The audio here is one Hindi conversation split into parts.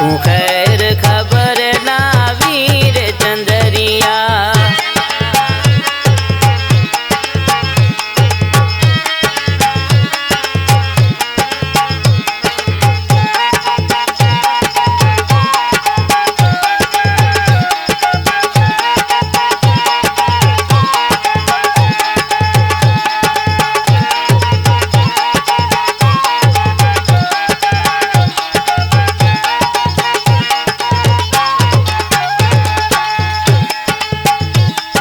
तू खैर खबर ना वीर चंदरिया।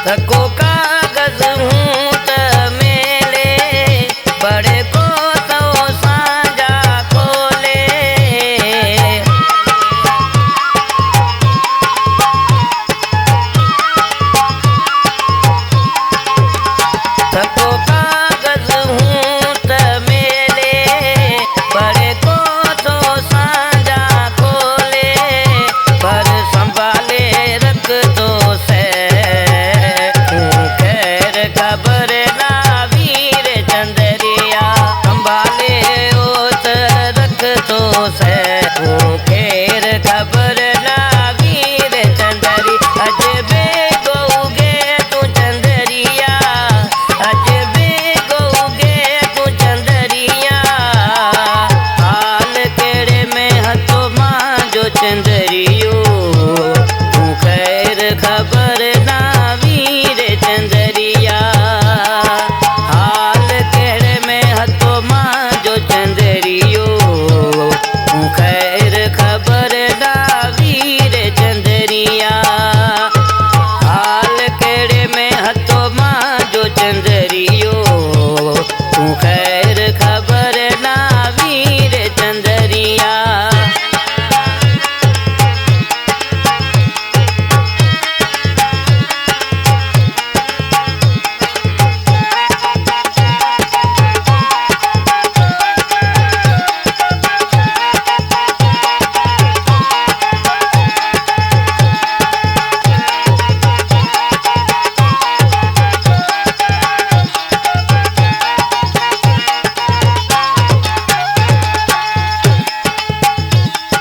थको कागज हूँ त मेले बड़े को तो साझा खोले। थको कागज हूँ त मेले बड़े को तो साझा खोले। पर संभाले रख तो से खबर ना वीर चंदरिया। संभाले ओत रख तो से खैर खबर ना वीर चंदरी। अजबे गौगे तू चंदरिया, अजबे गौगे तू चंदरिया। हाल केड़े में हथो मां जो चंदरियो। तू खैर खबर ना वीर चंदरिया। हाल केड़े में हथो मां जो चंदरियो। तू खैर खबर ना वीर चंदरिया। हाल केड़े में हथो मां जो चंदरियो। तू खैर खबर ना वीर चंदरिया।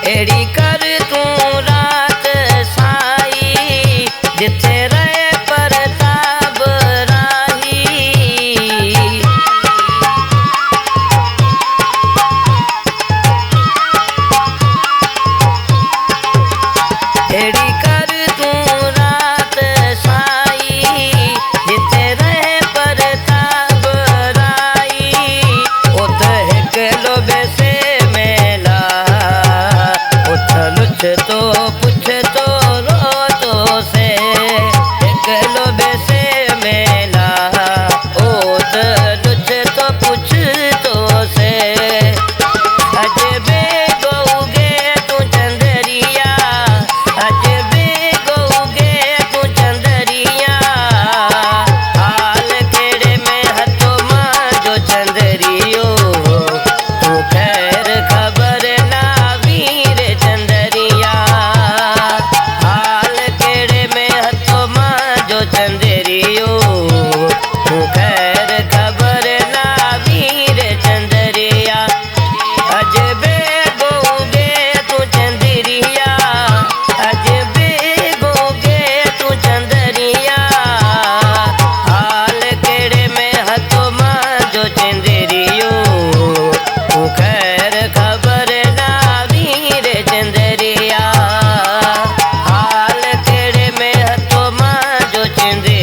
एड़ी कर तू रात साई जिथे रहे परताप राही। एड़ी कर तू रात साई जिथे रहे परताप राही। उत हिक लोबे से मेला लुच तो पुछ तो रो तो से एक लोबे से मेला। ओत लुच तो पुछ तो से अजबे गौगे तू चंदरिया, अजबे गौगे तू चंदरिया। हाल केड़े में हथो मां जो चंदरियो। तू खैर खबर ना वीर चंदरिया। हाल केड़े में हथो मां जो चंदरियो। तू खैर खबर ना वीर चंदरिया। अजबे गौगे तू चंदरिया, अजबे गौगे तू चंदरिया। हाल केड़े में हथो मां जो चंदरियो। तू खैर खबर ना वीर चंदरिया। हाल केड़े में हथो मां जो चंदरिया।